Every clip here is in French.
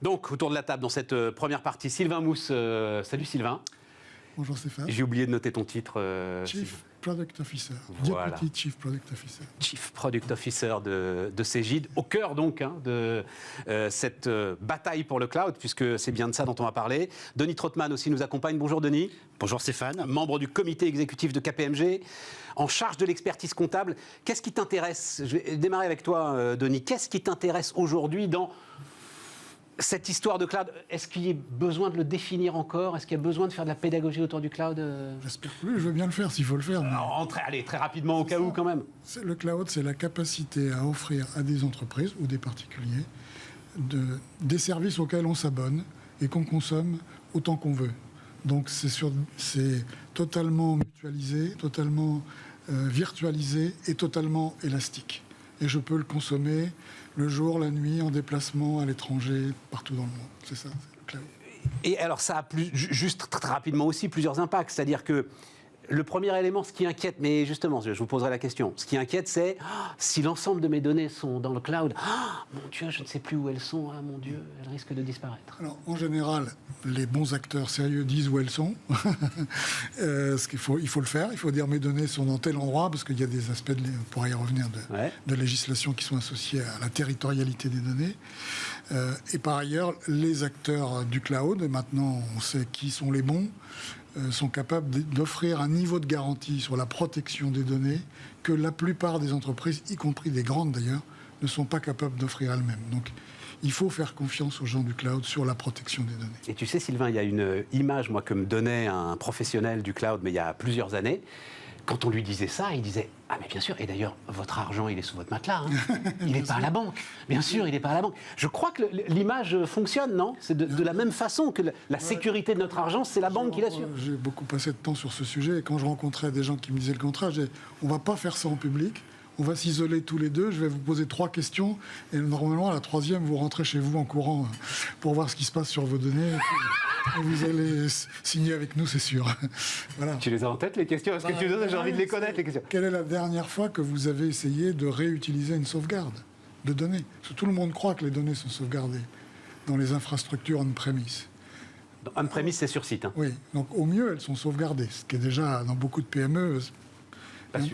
Donc, autour de la table, dans cette première partie, Sylvain Mousse. Salut Sylvain. Bonjour Stéphane. J'ai oublié de noter ton titre. Chief Product Officer. Voilà. Deputy Chief Product Officer. Chief Product Officer de Cegid, au cœur donc de cette bataille pour le cloud, puisque c'est bien de ça dont on va parler. Denis Trottmann aussi nous accompagne. Bonjour Denis. Bonjour Stéphane. Membre du comité exécutif de KPMG, en charge de l'expertise comptable. Qu'est-ce qui t'intéresse? Je vais démarrer avec toi Denis. Qu'est-ce qui t'intéresse aujourd'hui dans cette histoire de cloud? Est-ce qu'il y a besoin de le définir encore? Est-ce qu'il y a besoin de faire de la pédagogie autour du cloud? J'espère plus, je veux bien le faire s'il faut le faire. Mais allez, très rapidement au cas où quand même. Le cloud, c'est la capacité à offrir à des entreprises ou des particuliers des services auxquels on s'abonne et qu'on consomme autant qu'on veut. Donc c'est totalement mutualisé, totalement virtualisé et totalement élastique. Et je peux le consommer le jour, la nuit, en déplacement, à l'étranger, partout dans le monde. C'est ça, c'est le cloud. Et alors ça a juste très rapidement aussi plusieurs impacts. C'est-à-dire que le premier élément, ce qui inquiète, mais justement, je vous poserai la question, ce qui inquiète, c'est si l'ensemble de mes données sont dans le cloud, mon Dieu, je ne sais plus où elles sont, mon Dieu, elles risquent de disparaître. Alors, en général, les bons acteurs sérieux disent où elles sont. Il faut le faire, il faut dire mes données sont dans tel endroit, parce qu'il y a des aspects, on pourra y revenir, de législation qui sont associés à la territorialité des données. Et par ailleurs, les acteurs du cloud, maintenant on sait qui sont les bons, sont capables d'offrir un niveau de garantie sur la protection des données que la plupart des entreprises, y compris des grandes d'ailleurs, ne sont pas capables d'offrir elles-mêmes. Donc, il faut faire confiance aux gens du cloud sur la protection des données. Et tu sais, Sylvain, il y a une image, moi, que me donnait un professionnel du cloud, mais il y a plusieurs années. Quand on lui disait ça, il disait « Ah mais bien sûr, et d'ailleurs, votre argent, il est sous votre matelas, il n'est pas à la banque. Bien sûr, il n'est pas à la banque. » Je crois que l'image fonctionne, non? C'est de la même façon que la sécurité de notre argent, c'est la banque qui l'assure. J'ai beaucoup passé de temps sur ce sujet, et quand je rencontrais des gens qui me disaient le contraire, je disais « On ne va pas faire ça en public. On va s'isoler tous les deux, je vais vous poser 3 questions, et normalement, à la 3e, vous rentrez chez vous en courant pour voir ce qui se passe sur vos données. Et vous allez signer avec nous, c'est sûr. » Voilà. Tu les as en tête, les questions? Est-ce que tu donnes? J'ai envie de les connaître, les questions. Quelle est la dernière fois que vous avez essayé de réutiliser une sauvegarde de données? Parce que tout le monde croit que les données sont sauvegardées dans les infrastructures on-premise. On-premise, c'est sur site. Oui, donc au mieux, elles sont sauvegardées, ce qui est déjà, dans beaucoup de PME...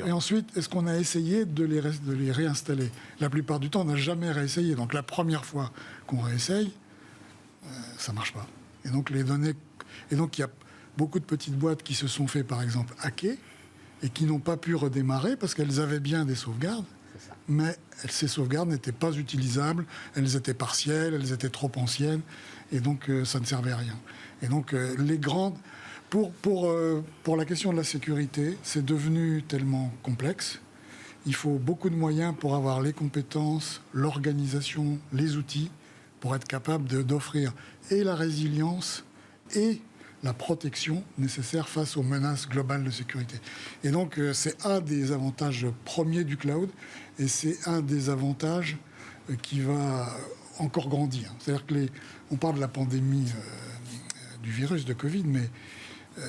Et ensuite, est-ce qu'on a essayé de les réinstaller? La plupart du temps, on n'a jamais réessayé. Donc la première fois qu'on réessaye, ça ne marche pas. Et donc les données... Et donc il y a beaucoup de petites boîtes qui se sont fait, par exemple, hacker et qui n'ont pas pu redémarrer parce qu'elles avaient bien des sauvegardes, mais ces sauvegardes n'étaient pas utilisables, elles étaient partielles, elles étaient trop anciennes, et donc ça ne servait à rien. Et donc les grandes... Pour la question de la sécurité, c'est devenu tellement complexe. Il faut beaucoup de moyens pour avoir les compétences, l'organisation, les outils, pour être capable d'offrir et la résilience et la protection nécessaire face aux menaces globales de sécurité. Et donc, c'est un des avantages premiers du cloud, et c'est un des avantages qui va encore grandir. C'est-à-dire on parle de la pandémie du virus de Covid, mais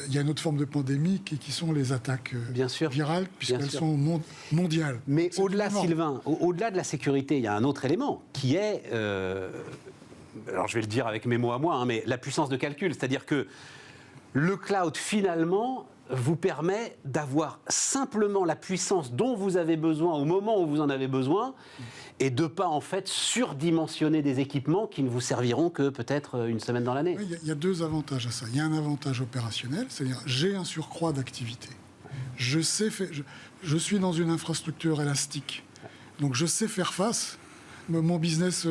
il y a une autre forme de pandémie qui sont les attaques virales, puisqu'elles sont mondiales. Mais au-delà, Sylvain, au-delà de la sécurité, il y a un autre élément qui est, alors je vais le dire avec mes mots à moi, mais la puissance de calcul. C'est-à-dire que le cloud, finalement, vous permet d'avoir simplement la puissance dont vous avez besoin au moment où vous en avez besoin, et de ne pas, en fait, surdimensionner des équipements qui ne vous serviront que peut-être une semaine dans l'année. Il y a 2 avantages à ça. Il y a un avantage opérationnel, c'est-à-dire j'ai un surcroît d'activité. Je suis dans une infrastructure élastique, donc je sais faire face. Mon business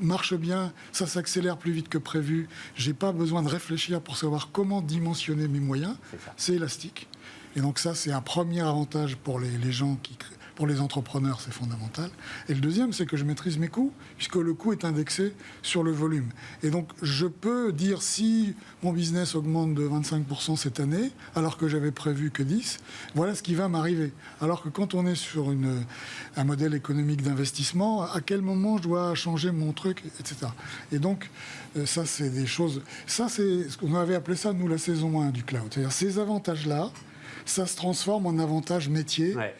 marche bien, ça s'accélère plus vite que prévu. J'ai pas besoin de réfléchir pour savoir comment dimensionner mes moyens. C'est élastique. Et donc ça, c'est un premier avantage pour les gens pour les entrepreneurs, c'est fondamental. Et le deuxième, c'est que je maîtrise mes coûts, puisque le coût est indexé sur le volume. Et donc, je peux dire si mon business augmente de 25% cette année, alors que j'avais prévu que 10%, voilà ce qui va m'arriver. Alors que quand on est sur un modèle économique d'investissement, à quel moment je dois changer mon truc, etc. Et donc, ça, c'est des choses... Ça, c'est ce qu'on avait appelé ça, nous, la saison 1 du cloud. C'est-à-dire, ces avantages-là, ça se transforme en avantages métiers. Ouais.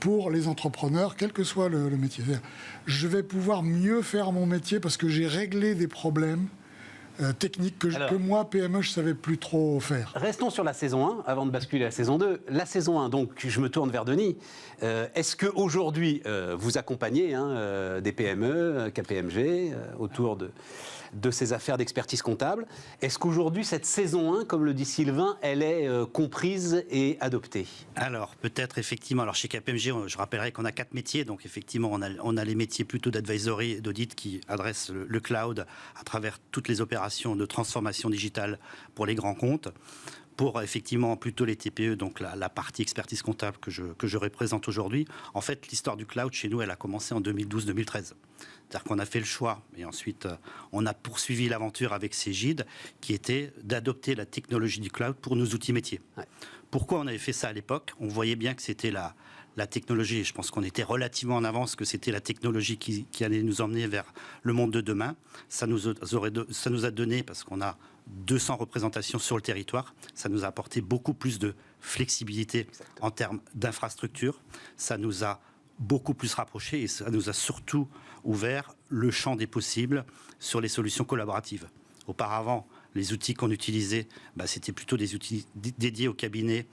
pour les entrepreneurs, quel que soit le métier. C'est-à-dire, je vais pouvoir mieux faire mon métier parce que j'ai réglé des problèmes techniques que moi, PME, je ne savais plus trop faire. Restons sur la saison 1 avant de basculer à la saison 2. La saison 1, donc je me tourne vers Denis. Est-ce qu'aujourd'hui, vous accompagnez des PME, KPMG, autour de ces affaires d'expertise comptable? Est-ce qu'aujourd'hui, cette saison 1, comme le dit Sylvain, elle est comprise et adoptée? Alors, peut-être effectivement. Alors, chez KPMG, je rappellerai qu'on a 4 métiers. Donc, effectivement, on a les métiers plutôt d'advisory et d'audit qui adressent le cloud à travers toutes les opérations de transformation digitale pour les grands comptes. Pour effectivement plutôt les TPE, donc la partie expertise comptable que je représente aujourd'hui, en fait, l'histoire du cloud chez nous, elle a commencé en 2012-2013. C'est-à-dire qu'on a fait le choix, et ensuite on a poursuivi l'aventure avec Cegid, qui était d'adopter la technologie du cloud pour nos outils métiers. Ouais. Pourquoi on avait fait ça à l'époque? On voyait bien que c'était la technologie, et je pense qu'on était relativement en avance, que c'était la technologie qui allait nous emmener vers le monde de demain. Ça nous a donné, parce qu'on a 200 représentations sur le territoire, ça nous a apporté beaucoup plus de flexibilité. Exactement. En termes d'infrastructure. Ça nous a beaucoup plus rapprochés et ça nous a surtout ouvert le champ des possibles sur les solutions collaboratives. Auparavant, les outils qu'on utilisait, c'était plutôt des outils dédiés au cabinet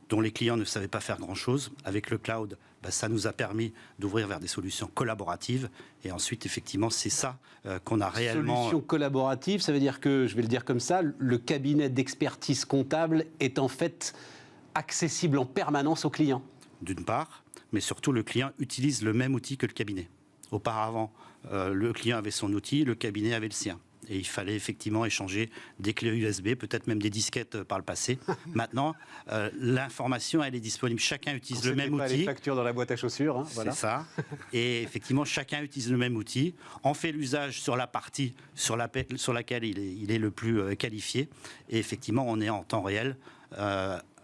dont les clients ne savaient pas faire grand-chose. Avec le cloud, ça nous a permis d'ouvrir vers des solutions collaboratives. Et ensuite, effectivement, c'est ça qu'on a réellement... Solutions collaboratives, ça veut dire que, je vais le dire comme ça, le cabinet d'expertise comptable est en fait accessible en permanence aux clients. D'une part, mais surtout, le client utilise le même outil que le cabinet. Auparavant, le client avait son outil, le cabinet avait le sien. Et il fallait effectivement échanger des clés USB, peut-être même des disquettes par le passé. Maintenant, l'information, elle est disponible. Chacun utilise le même outil. Pas les factures dans la boîte à chaussures. Voilà. C'est ça. Et effectivement, chacun utilise le même outil. On fait l'usage sur la partie sur laquelle il est le plus qualifié. Et effectivement, on est en temps réel.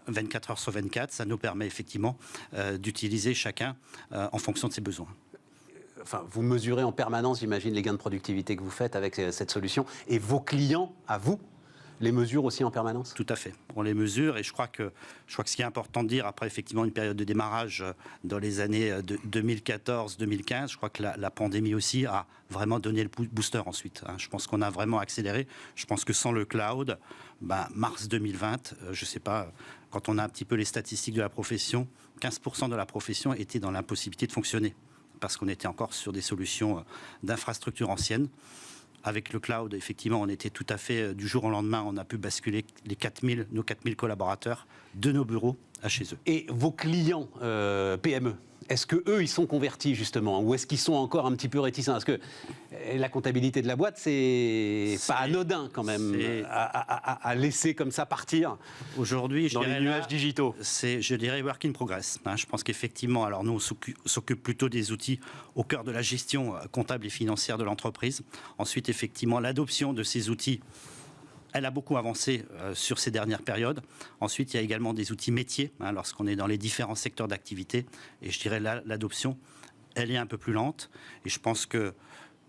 24 heures sur 24, ça nous permet effectivement d'utiliser chacun en fonction de ses besoins. Enfin, vous mesurez en permanence, j'imagine, les gains de productivité que vous faites avec cette solution. Et vos clients, à vous, les mesurent aussi en permanence? Tout à fait. On les mesure et je crois que ce qui est important de dire, après effectivement une période de démarrage dans les années 2014-2015, je crois que la pandémie aussi a vraiment donné le booster ensuite. Je pense qu'on a vraiment accéléré. Je pense que sans le cloud, mars 2020, je ne sais pas, quand on a un petit peu les statistiques de la profession, 15% de la profession était dans l'impossibilité de fonctionner parce qu'on était encore sur des solutions d'infrastructures anciennes. Avec le cloud, effectivement, on était tout à fait, du jour au lendemain, on a pu basculer nos 4000 collaborateurs de nos bureaux à chez eux. Et vos clients PME, est-ce qu'eux, ils sont convertis justement? Ou est-ce qu'ils sont encore un petit peu réticents? Parce que la comptabilité de la boîte, c'est pas anodin quand même à laisser comme ça partir aujourd'hui dans les nuages digitaux. C'est, je dirais, work in progress. Je pense qu'effectivement, alors nous, on s'occupe plutôt des outils au cœur de la gestion comptable et financière de l'entreprise. Ensuite, effectivement, l'adoption de ces outils, elle a beaucoup avancé sur ces dernières périodes. Ensuite, il y a également des outils métiers, lorsqu'on est dans les différents secteurs d'activité. Et je dirais l'adoption, elle est un peu plus lente. Et je pense que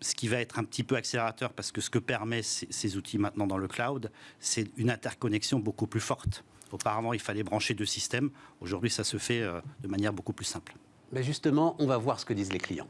ce qui va être un petit peu accélérateur, parce que ce que permet ces outils maintenant dans le cloud, c'est une interconnexion beaucoup plus forte. Auparavant, il fallait brancher 2 systèmes. Aujourd'hui, ça se fait de manière beaucoup plus simple. Mais justement, on va voir ce que disent les clients.